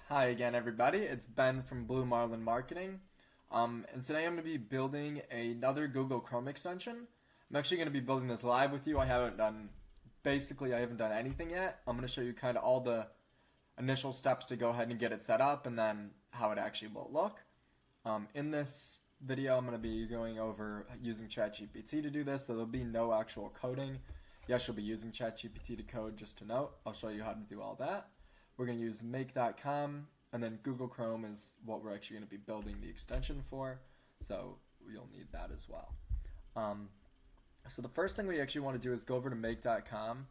Hi again, everybody. It's Ben from Blue Marlin Marketing. And today I'm going to be building another Google Chrome extension. I'm actually going to be building this live with you. I haven't done anything yet. I'm going to show you kind of all the initial steps to go ahead and get it set up and then how it actually will look. In this video, I'm going to be going over using ChatGPT to do this, so there'll be no actual coding. Yes, you'll be using ChatGPT to code, just to note. I'll show you how to do all that. We're going to use make.com, and then Google Chrome is what we're actually going to be building the extension for, so you'll need that as well. So the first thing we actually want to do is go over to make.com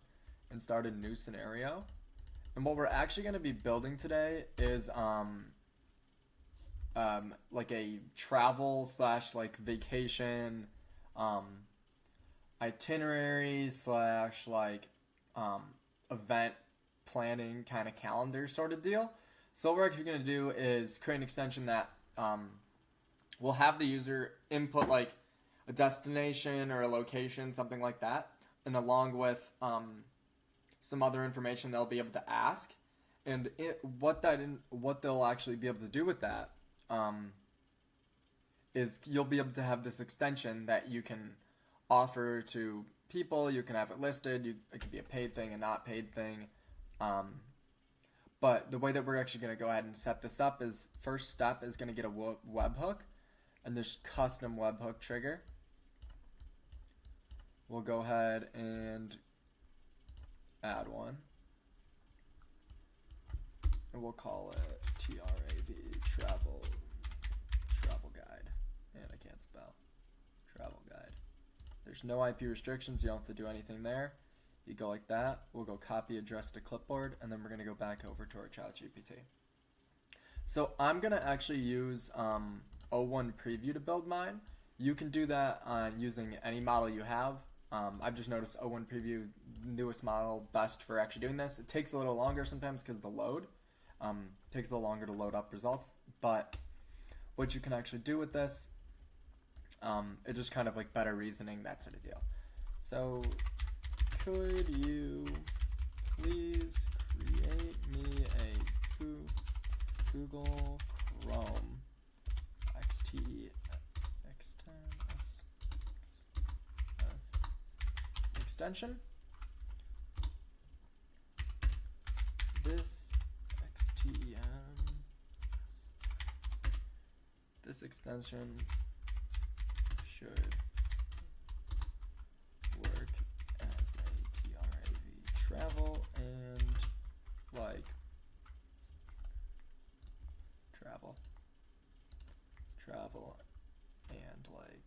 and start a new scenario. And what we're actually going to be building today is like a travel slash like vacation itinerary slash like event planning kind of calendar sort of deal. So what we're actually going to do is create an extension that will have the user input like a destination or a location, something like that, and along with some other information they'll be able to ask. And what they'll actually be able to do with that is you'll be able to have this extension that you can offer to people. You can have it listed. It could be a paid thing, a not paid thing. But the way that we're actually going to go ahead and set this up is first step is going to get a webhook, and this custom webhook trigger. We'll go ahead and add one, and we'll call it TRAV travel guide, and I can't spell travel guide. There's no IP restrictions. You don't have to do anything there. You go like that. We'll go copy address to clipboard, and then we're going to go back over to our ChatGPT. So I'm going to actually use O1 Preview to build mine. You can do that on using any model you have. I've just noticed O1 Preview, newest model, best for actually doing this. It takes a little longer sometimes because of the load. It takes a little longer to load up results. But what you can actually do with this, it's just kind of like better reasoning, that sort of deal. So could you please create me a Google Chrome XT extension? This extension should work as a TRAV travel and like travel and like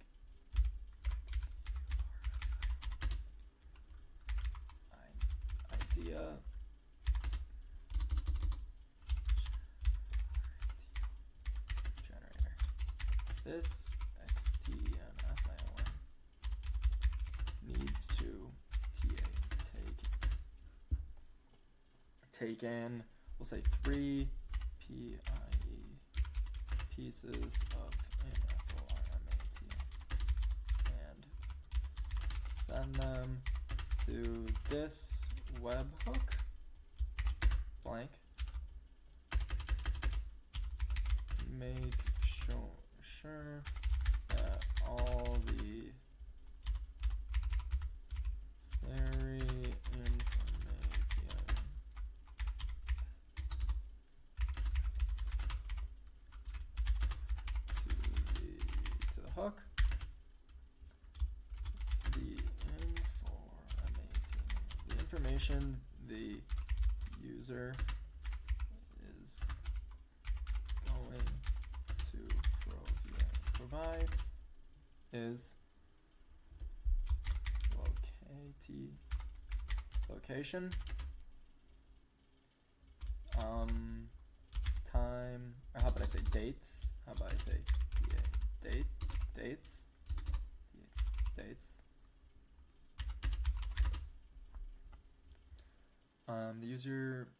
idea generator. This XTNSION needs to take in, we'll say 3 PIE pieces of and send them to this webhook blank. Make sure that all the Siri information to the hook. The information the user is going to provide is location, time, or how about I say dates? How about I say dates?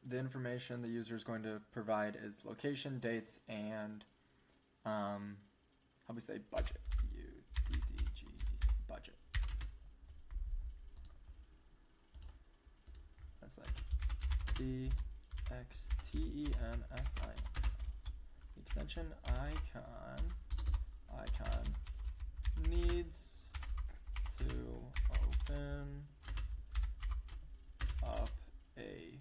The information the user is going to provide is location, dates, and how do we say budget? BUDDG, budget. That's like the Xtensi. Extension icon needs to open up a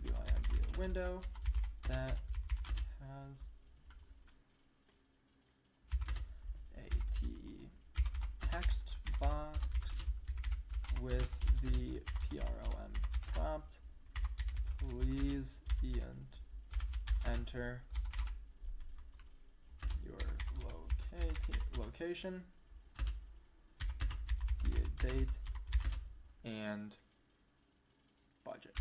WIND window that has a TE text box with the PROM prompt. Please enter your location, the date, and budget.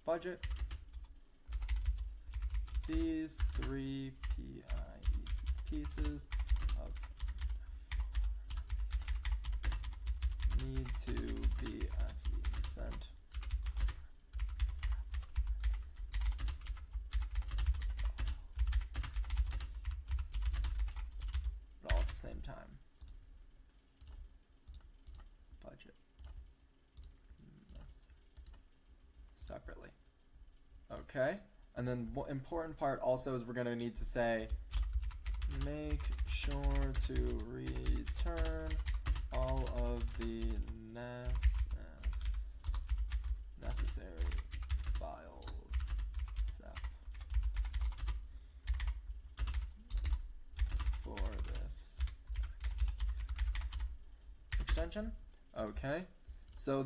Budget. These 3 pieces of need to be sent but all at the same time. Budget separately. Okay, and then important part also is we're going to need to say make sure to return all of the necessary files for this extension. Okay, so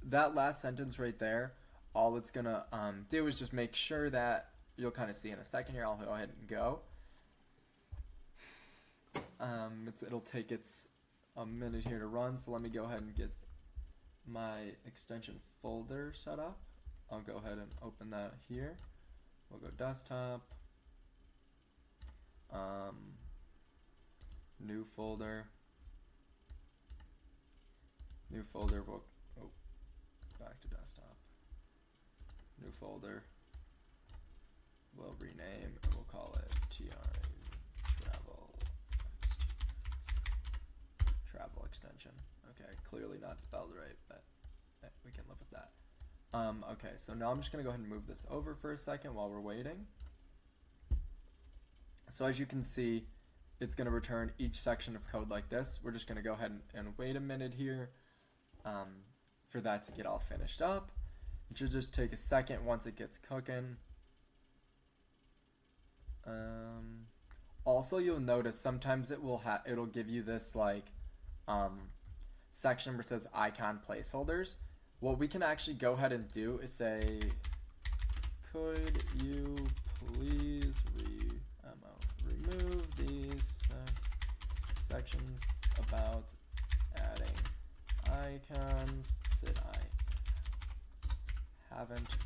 that last sentence right there, all it's gonna do is just make sure that you'll kind of see in a second here. I'll go ahead and go. It'll take a minute here to run, so let me go ahead and get my extension folder set up. I'll go ahead and open that here. We'll go desktop, new folder, we'll back to desktop, new folder, we'll rename and we'll call it travel extension. Okay, clearly not spelled right, but we can live with that. Okay, so now I'm just gonna go ahead and move this over for a second while we're waiting. So as you can see, it's gonna return each section of code like this. We're just gonna go ahead and wait a minute here for that to get all finished up. It should just take a second once it gets cooking. Also, you'll notice sometimes it'll give you this like section where it says icon placeholders. What we can actually go ahead and do is say, could you please remove these sections about adding icons that I haven't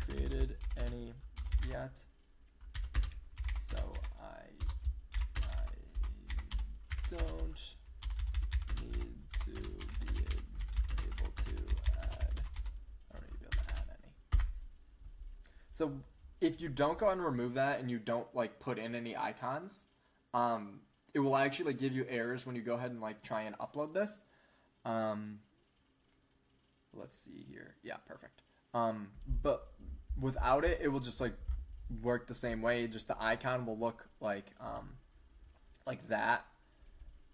created any yet, so I don't need to be able to add, I don't need to be able to add any. So if you don't go and remove that and you don't like put in any icons, it will actually give you errors when you go ahead and like try and upload this. Let's see here. Yeah, perfect. But without it, it will just like work the same way. Just the icon will look like that.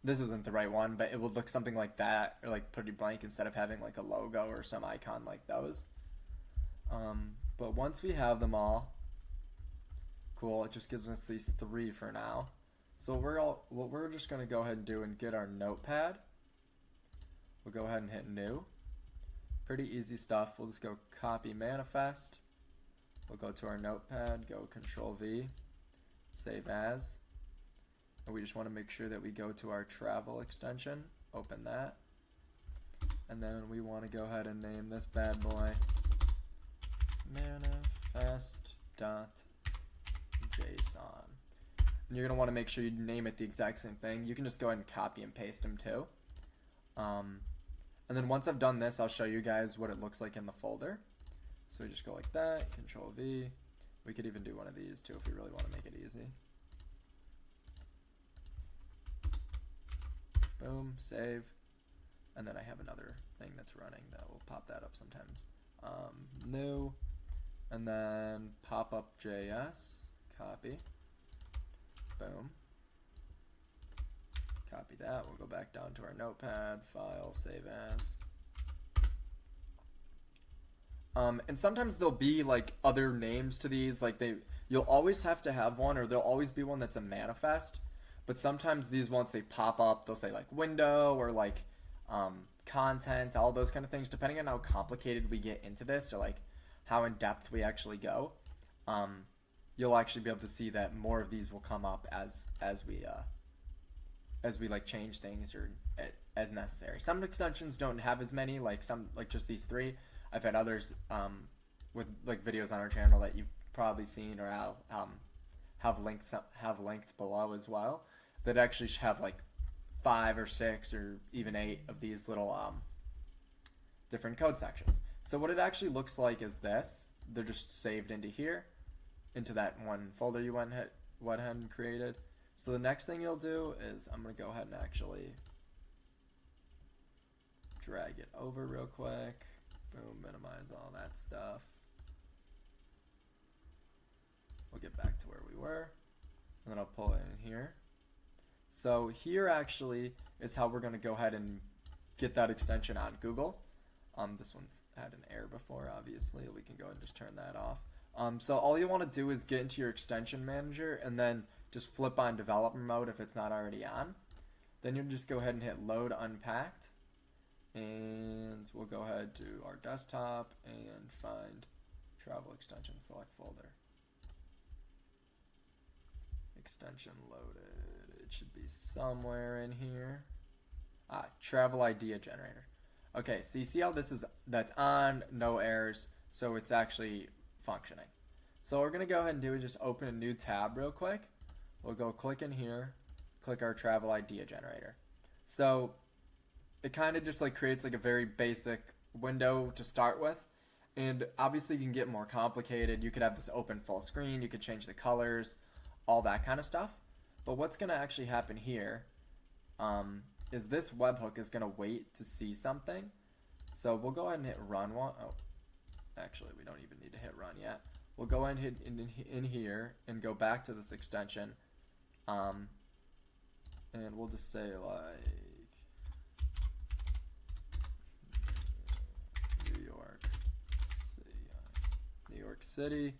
This isn't the right one, but it would look something like that, or like pretty blank instead of having like a logo or some icon like those. But once we have them all, cool, it just gives us these 3 for now. So what we're just gonna go ahead and do and get our notepad. We'll go ahead and hit new. Pretty easy stuff. We'll just go copy manifest. We'll go to our notepad, go Control V, save as. And we just want to make sure that we go to our travel extension, open that. And then we want to go ahead and name this bad boy manifest.json. And you're going to want to make sure you name it the exact same thing. You can just go ahead and copy and paste them too. And then once I've done this, I'll show you guys what it looks like in the folder. So we just go like that, Control V. We could even do one of these too if we really want to make it easy. Boom, save. And then I have another thing that's running that will pop that up sometimes. new, and then pop-up.js, copy, boom, copy that. We'll go back down to our notepad, file, save as. And sometimes there'll be like other names to these, like you'll always have to have one, or there'll always be one that's a manifest. But sometimes these, once they pop up, they'll say like window or like content, all those kind of things, depending on how complicated we get into this, or like how in depth we actually go. You'll actually be able to see that more of these will come up as we like change things or as necessary. Some extensions don't have as many, like some, like just these three. I've had others with like videos on our channel that you've probably seen, or I'll have linked below as well, that actually have like 5 or 6 or even 8 of these little different code sections. So what it actually looks like is this. They're just saved into here, into that one folder you went ahead and created. So the next thing you'll do is, I'm going to go ahead and actually drag it over real quick. Boom, minimize all that stuff. We'll get back to where we were, and then I'll pull it in here. So here actually is how we're going to go ahead and get that extension on Google. This one's had an error before, obviously. We can go ahead and just turn that off. So all you want to do is get into your extension manager and then just flip on developer mode if it's not already on. Then you'll just go ahead and hit load unpacked. And we'll go ahead to our desktop and find travel extension, select folder. Extension loaded. It should be somewhere in here. Travel idea generator. Okay, so you see how that's on, no errors, so it's actually functioning. So what we're gonna go ahead and do is just open a new tab real quick. We'll go click in here, click our travel idea generator. So it kind of just like creates like a very basic window to start with. And obviously you can get more complicated. You could have this open full screen, you could change the colors, all that kind of stuff. But what's gonna actually happen here is this webhook is gonna wait to see something. So we'll go ahead and hit run one. Oh, actually we don't even need to hit run yet. We'll go ahead and hit in here and go back to this extension. And we'll just say like New York City.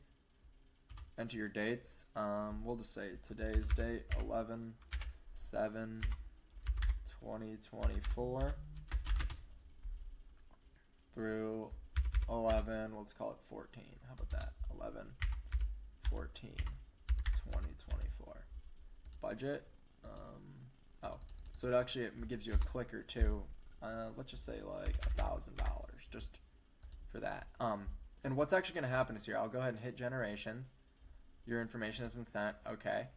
Enter your dates. We'll just say today's date 11/7/2024 through 11. We'll just call it 14. How about that? 11/14/2024. Budget. So it actually gives you a clicker too. Let's just say like $1,000 just for that. And what's actually going to happen is here, I'll go ahead and hit generations. Your information has been sent. Okay.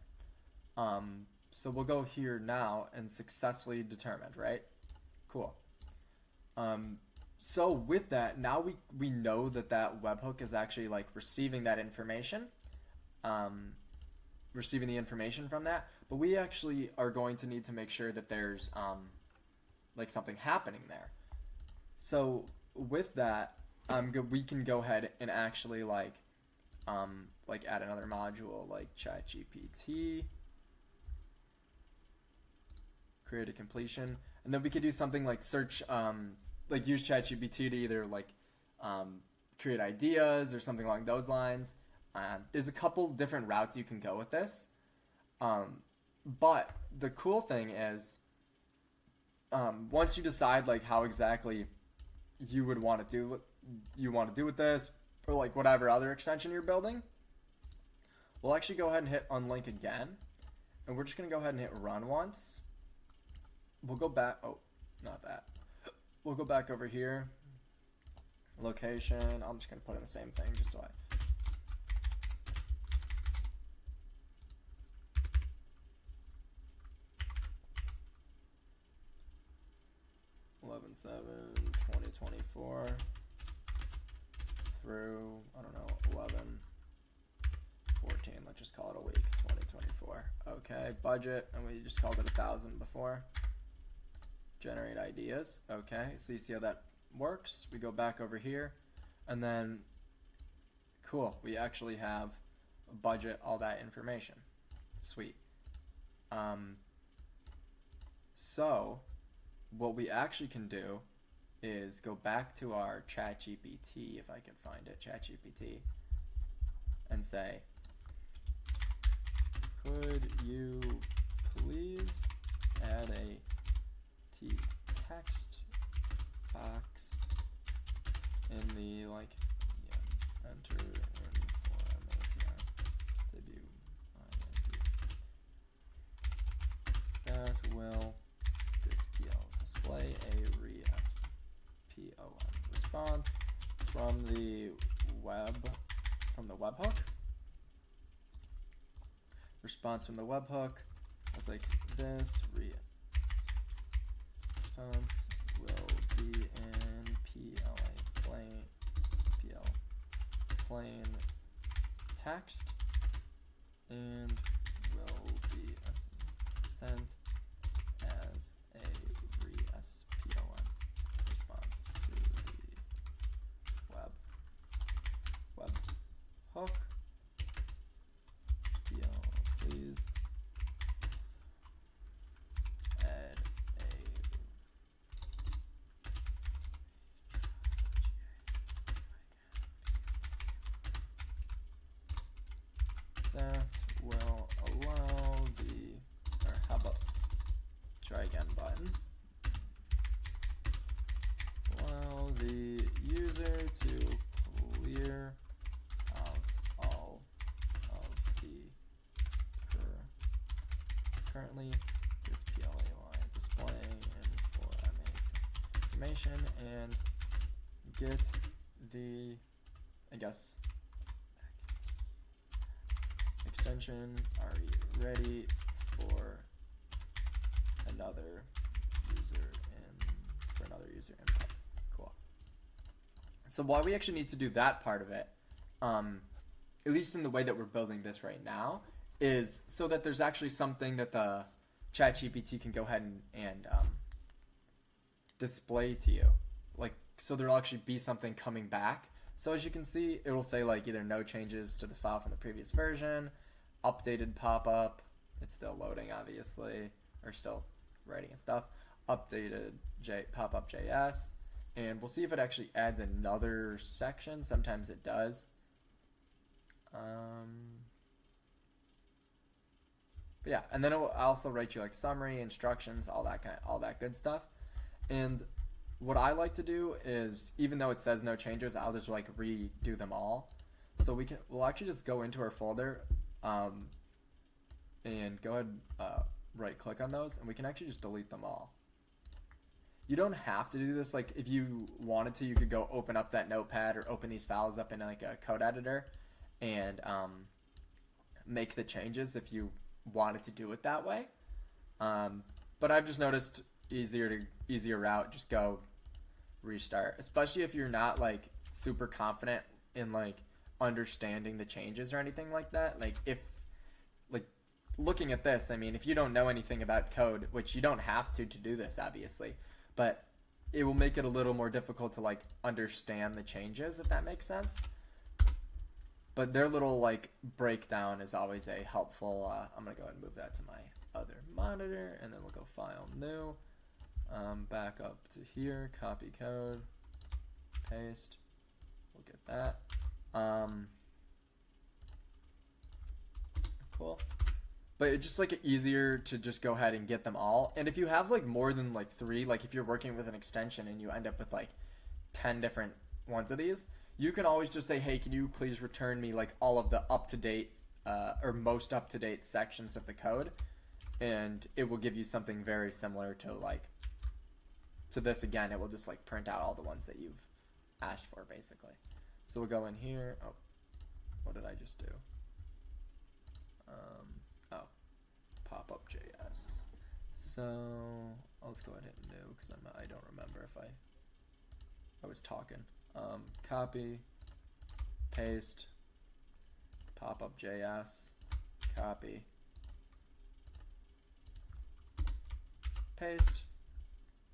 So we'll go here now and successfully determined, right? Cool. So with that, now we know that webhook is actually like receiving that information, receiving the information from that. But we actually are going to need to make sure that there's like something happening there. So with that, we can go ahead and actually like add another module like ChatGPT, create a completion, and then we could do something like search, like use ChatGPT to either like create ideas or something along those lines. There's a couple different routes you can go with this, but the cool thing is once you decide like how exactly you would want to do what you want to do with this, or like whatever other extension you're building, we'll actually go ahead and hit unlink again, and we're just going to go ahead and hit run once. We'll go back. Oh, not that. We'll go back over here. Location. I'm just going to put in the same thing just so I. (11/7/2024) through, I don't know, 11/14. Let's just call it a week. 2024. Okay. Budget, and we just called it 1,000 before. Generate ideas. Okay. So you see how that works. We go back over here. And then, cool, we actually have a budget, all that information. Sweet. So what we actually can do is go back to our ChatGPT, if I can find it, ChatGPT, and say, could you please add a text box in the enter in for MATI debut that will display a RESPON response from the webhook. Response from the webhook was like this. Response will be in plain text and will be sent as a RESPON response to the webhook. Please add that will allow or how about try again button, allow the user to clear out all of the currently this PLAY displaying for MATI information and get the, I guess, extension ready for another user input. Cool. So why we actually need to do that part of it, at least in the way that we're building this right now, is so that there's actually something that the ChatGPT can go ahead and display to you. Like, so there'll actually be something coming back. So as you can see, it will say like either no changes to the file from the previous version, updated pop-up, it's still loading obviously, or still writing and stuff, updated pop-up JS, and we'll see if it actually adds another section. Sometimes it does. But yeah, and then it will also write you like summary, instructions, all that good stuff. And what I like to do is, even though it says no changes, I'll just like redo them all. So we'll actually just go into our folder, and go ahead, right click on those, and we can actually just delete them all. You don't have to do this. Like if you wanted to, you could go open up that notepad or open these files up in like a code editor and make the changes if you wanted to do it that way. But I've just noticed easier route, just go restart, especially if you're not like super confident in like understanding the changes or anything like that. Like if like looking at this, I mean, if you don't know anything about code, which you don't have to do this obviously, but it will make it a little more difficult to like understand the changes, if that makes sense. But their little like breakdown is always a helpful, I'm gonna go ahead and move that to my other monitor, and then we'll go file new, back up to here, copy code, paste, we'll get that. Cool. But it's just like easier to just go ahead and get them all. And if you have like more than like 3, like if you're working with an extension and you end up with like 10 different ones of these, you can always just say, hey, can you please return me like all of the up-to-date or most up-to-date sections of the code, and it will give you something very similar to like to this. Again, it will just like print out all the ones that you've asked for basically. So we'll go in here. Oh, what did I just do? Pop-up JS. So I'll just go ahead and hit new because I don't remember if I was talking. Copy, paste, pop-up JS, copy, paste.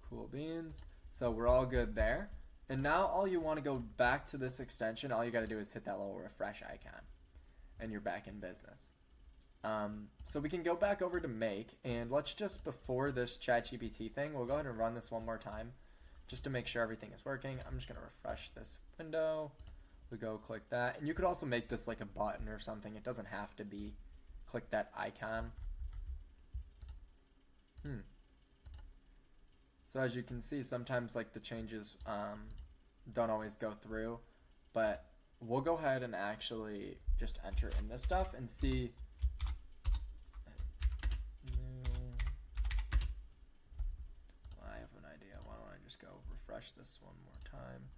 Cool beans. So we're all good there. And now all you want to go back to this extension, all you got to do is hit that little refresh icon and you're back in business. So we can go back over to make, and let's just, before this ChatGPT thing, we'll go ahead and run this one more time just to make sure everything is working. I'm just going to refresh this window. We go click that, and you could also make this like a button or something. It doesn't have to be click that icon. So as you can see, sometimes like the changes don't always go through, but we'll go ahead and actually just enter in this stuff and see. I have an idea. Why don't I just go refresh this one more time,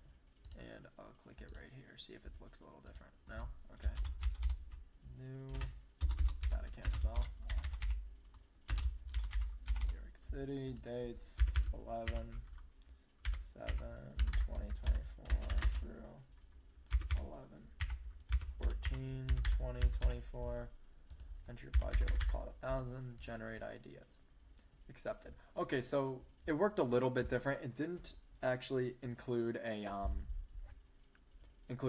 and I'll click it right here, see if it looks a little different. No? Okay. New. God, I can't spell. New York City, dates 11/7/2024 through 11/14/2024. Enter your budget, let's call it 1,000. Generate ideas. Accepted. Okay, so it worked a little bit different. It didn't actually include a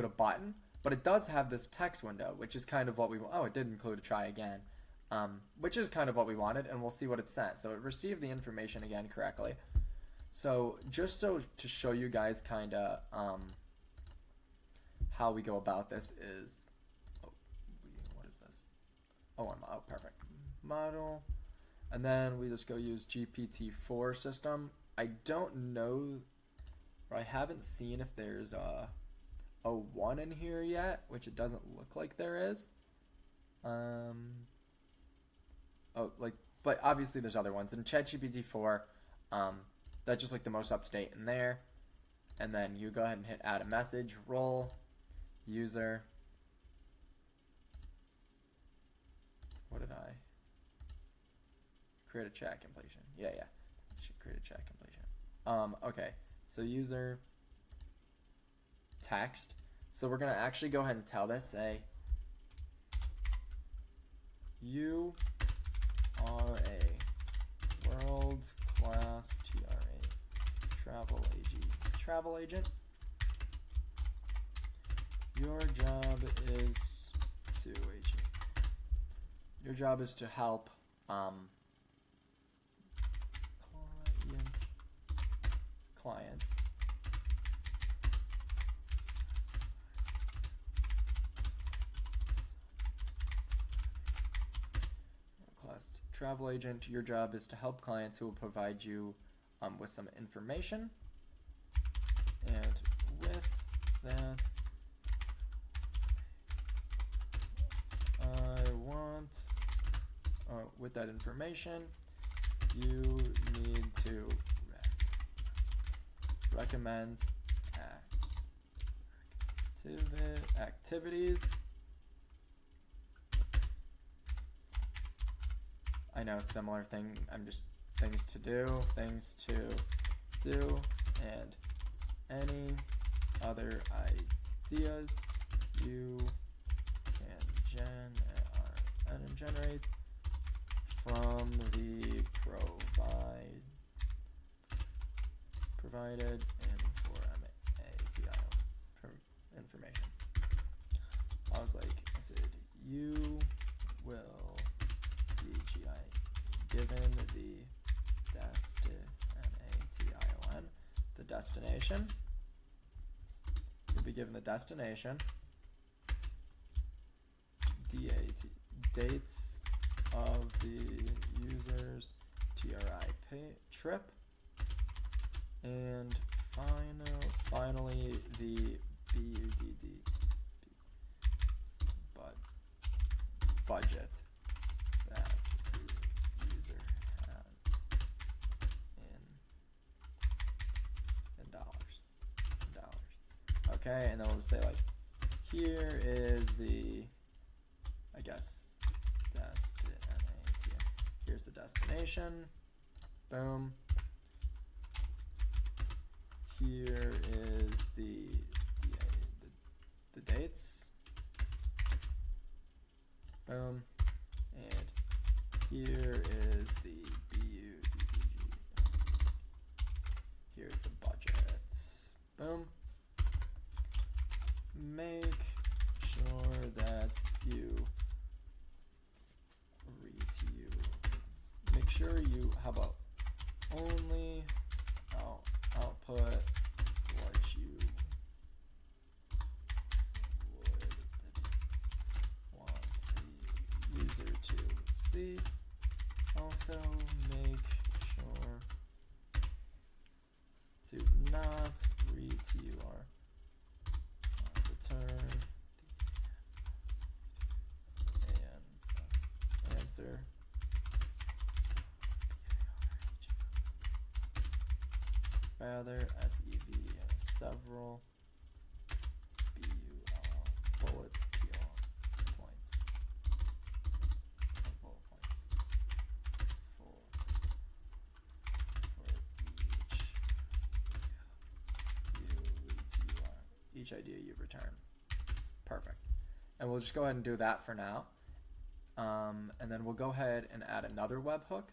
button, but it does have this text window, which is kind of what we want. Oh, it did include a try again, which is kind of what we wanted, and we'll see what it sent. So it received the information again correctly. So just so to show you guys kind of how we go about this is, what is this? Oh, perfect. Model. And then we just go use GPT-4 system. I don't know, or I haven't seen if there's a 1 in here yet, which it doesn't look like there is. But obviously there's other ones. And ChatGPT-4, that's just like the most up to date in there. And then you go ahead and hit add a message, role, user. What did I? Create a chat completion. Yeah. Should create a chat completion. Okay. So user text. So we're gonna actually go ahead and tell this, say, you are a world-class travel agent. Your job is to help clients travel agent. Your job is to help clients who will provide you with some information, and with that information you need to recommend activities. I know, similar thing. I'm just things to do, and any other ideas you can generate from the provided information. I said, you will be given the destination. You'll be given the destination, dates of the user's trip, and finally the budget that the user has in dollars. Okay, and then we'll just say like, here is the, I guess, here's the destination. Boom. Here is the dates. Boom. And here is the BUDDG. Here's the budget. Boom. boom. Make sure that you make sure you, how about only output what you would want the user to see. Also make sure to not return an answer. Rather, SEV several bullets, points, bullet points for each idea you return. Perfect. And we'll just go ahead and do that for now. And then we'll go ahead and add another webhook.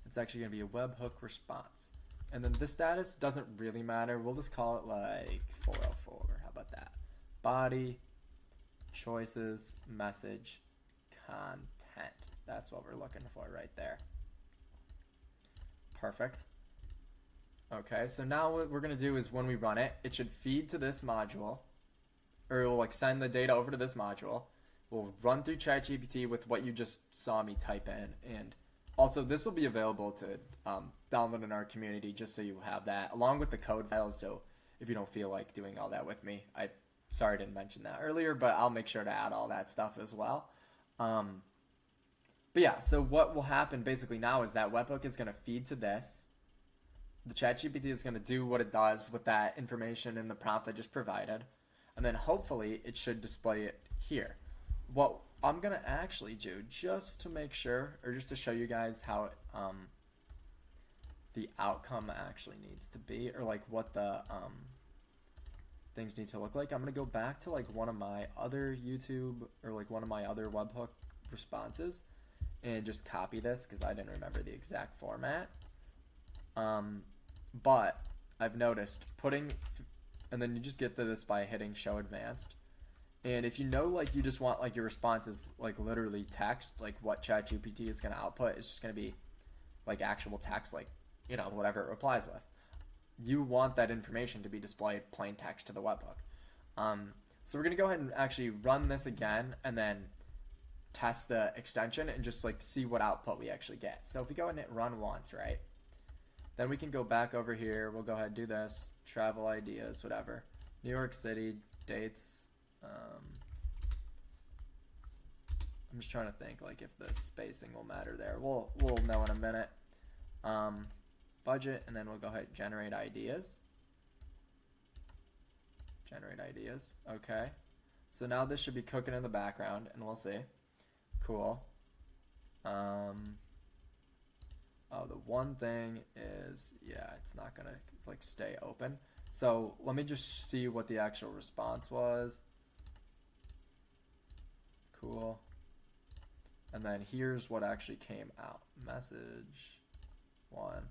It's actually going to be a webhook response. And then the status doesn't really matter. We'll just call it like 404. How about that? Body, choices, message, content. That's what we're looking for right there. Perfect. Okay, so now what we're going to do is when we run it, it should feed to this module, or it will like send the data over to this module. We'll run through ChatGPT with what you just saw me type in, and also this will be available to download in our community just so you have that along with the code files. So if you don't feel like doing all that with me, sorry I didn't mention that earlier, but I'll make sure to add all that stuff as well. But yeah, so what will happen basically now is that webhook is going to feed to this. The ChatGPT is going to do what it does with that information in the prompt I just provided, and then hopefully it should display it here. What I'm going to actually do, just to make sure, or just to show you guys how the outcome actually needs to be, or like what the things need to look like, I'm going to go back to like one of my other YouTube, or like one of my other webhook responses, and just copy this because I didn't remember the exact format. But I've noticed and then you just get to this by hitting show advanced. And if you know, like, you just want like your responses like literally text, like what ChatGPT is going to output is just going to be like actual text, like, you know, whatever it replies with. You want that information to be displayed plain text to the webhook. So we're going to go ahead and actually run this again and then test the extension and just like see what output we actually get. So if we go ahead and hit run once, right? Then we can go back over here. We'll go ahead and do this. Travel ideas, whatever. New York City, dates. I'm just trying to think like if the spacing will matter there. We'll know in a minute. Budget, and then we'll go ahead and generate ideas. Generate ideas. Okay. So now this should be cooking in the background, and we'll see. Cool. Oh, the one thing is, yeah, it's not gonna like stay open. So let me just see what the actual response was. Cool. And then here's what actually came out. Message 1.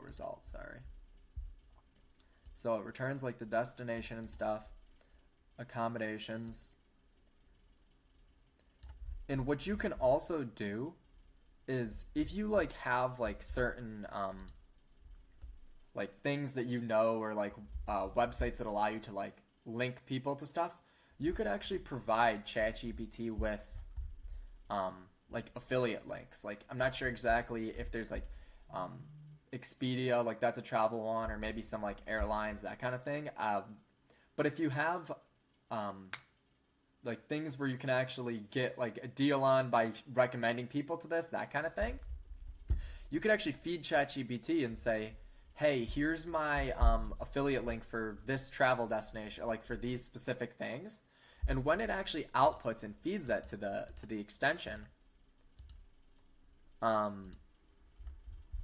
Results, sorry. So it returns like the destination and stuff, accommodations. And what you can also do is if you like have like certain like things that you know, or like websites that allow you to like link people to stuff, you could actually provide ChatGPT with like affiliate links. Like I'm not sure exactly if there's like Expedia, like that's a travel one, or maybe some like airlines, that kind of thing. But if you have like things where you can actually get like a deal on by recommending people to this, that kind of thing, you could actually feed ChatGPT and say, hey, here's my affiliate link for this travel destination, like for these specific things. And when it actually outputs and feeds that to the extension,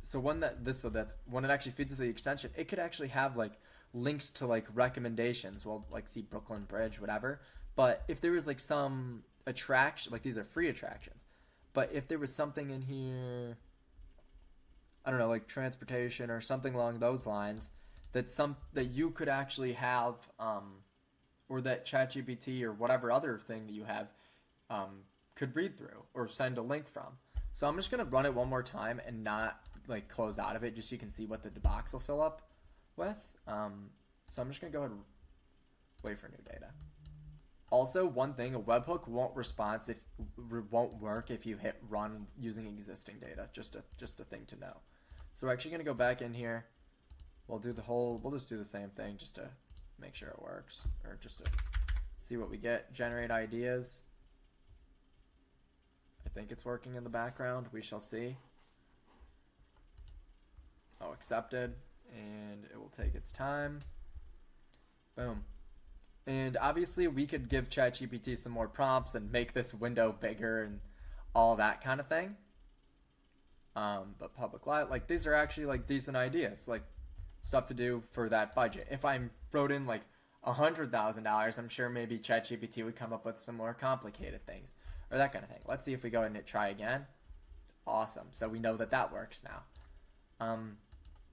so when it actually feeds to the extension, it could actually have like links to like recommendations. Well, like see Brooklyn Bridge, whatever. But if there was like some attraction, like these are free attractions, but if there was something in here, I don't know, like transportation or something along those lines, that you could actually have, or that ChatGPT or whatever other thing that you have could read through or send a link from. So I'm just gonna run it one more time and not like close out of it, just so you can see what the box will fill up with. So I'm just gonna go ahead and wait for new data. Also, one thing, a webhook won't work if you hit run using existing data. Just a thing to know. So we're actually gonna go back in here. We'll just do the same thing just to make sure it works, or just to see what we get. Generate ideas. I think it's working in the background. We shall see. Oh, accepted, and it will take its time. Boom. And obviously we could give ChatGPT some more prompts and make this window bigger and all that kind of thing. But public light, like these are actually like decent ideas, like stuff to do for that budget. If I wrote in like $100,000, I'm sure maybe ChatGPT would come up with some more complicated things or that kind of thing. Let's see if we go ahead and hit try again. Awesome. So we know that that works now.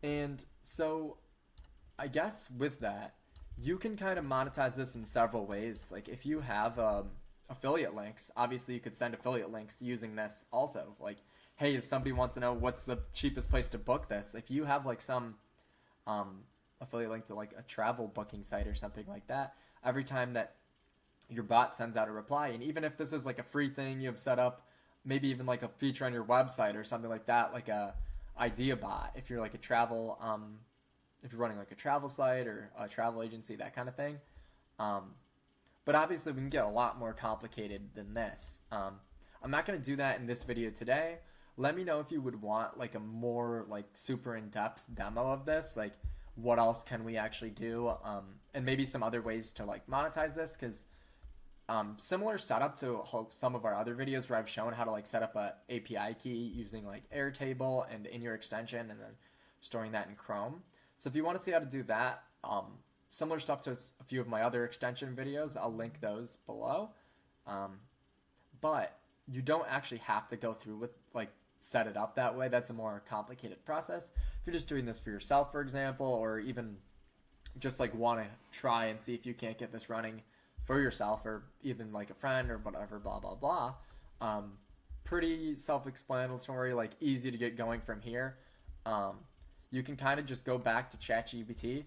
And so I guess with that, you can kind of monetize this in several ways. Like if you have affiliate links, obviously you could send affiliate links using this also. Like, hey, if somebody wants to know what's the cheapest place to book this, if you have like some affiliate link to like a travel booking site or something like that, every time that your bot sends out a reply, and even if this is like a free thing you have set up, maybe even like a feature on your website or something like that, like a idea bot, if you're like a travel if you're running like a travel site or a travel agency, that kind of thing. But obviously we can get a lot more complicated than this. I'm not going to do that in this video today. Let me know if you would want like a more like super in-depth demo of this, like what else can we actually do, and maybe some other ways to like monetize this, because similar setup to some of our other videos where I've shown how to like set up a API key using like Airtable and in your extension and then storing that in Chrome. So if you want to see how to do that, similar stuff to a few of my other extension videos, I'll link those below. But you don't actually have to go through with like set it up that way. That's a more complicated process. If you're just doing this for yourself, for example, or even just like want to try and see if you can't get this running for yourself or even like a friend or whatever, blah, blah, blah. Pretty self-explanatory, like easy to get going from here. You can kind of just go back to ChatGPT,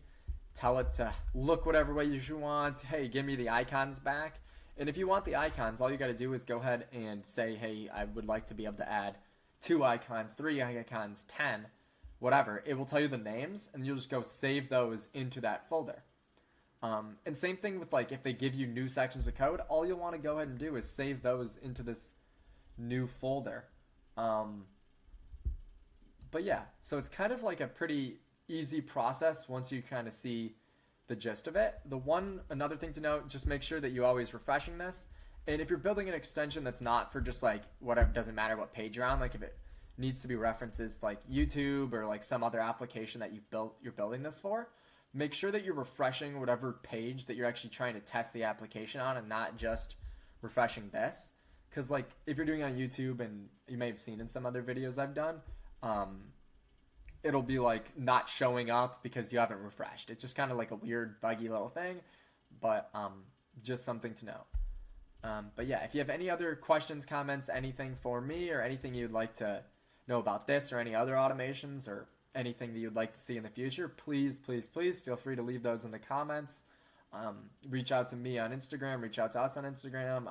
tell it to look whatever way you want. Hey, give me the icons back. And if you want the icons, all you got to do is go ahead and say, hey, I would like to be able to add 2 icons, 3 icons, 10, whatever. It will tell you the names, and you'll just go save those into that folder. And same thing with like if they give you new sections of code, all you'll want to go ahead and do is save those into this new folder. But yeah, so it's kind of like a pretty easy process once you kind of see the gist of it. Another thing to note, just make sure that you always refreshing this. And if you're building an extension that's not for just like whatever, doesn't matter what page you're on, like if it needs to be references like YouTube or like some other application that you're building this for, make sure that you're refreshing whatever page that you're actually trying to test the application on and not just refreshing this. Because like if you're doing it on YouTube, and you may have seen in some other videos I've done, it'll be like not showing up because you haven't refreshed. It's just kind of like a weird buggy little thing, but just something to know. But yeah, if you have any other questions, comments, anything for me, or anything you'd like to know about this or any other automations or anything that you'd like to see in the future, please feel free to leave those in the comments. Reach out to me on Instagram, reach out to us on Instagram,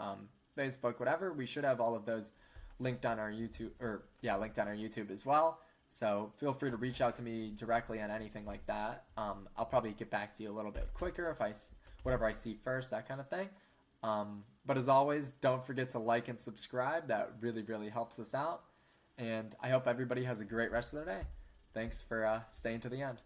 Facebook, whatever. We should have all of those linked on our YouTube as well. So feel free to reach out to me directly on anything like that. I'll probably get back to you a little bit quicker if whatever I see first, that kind of thing. But as always, don't forget to like and subscribe. That really helps us out. And I hope everybody has a great rest of their day. Thanks for staying to the end.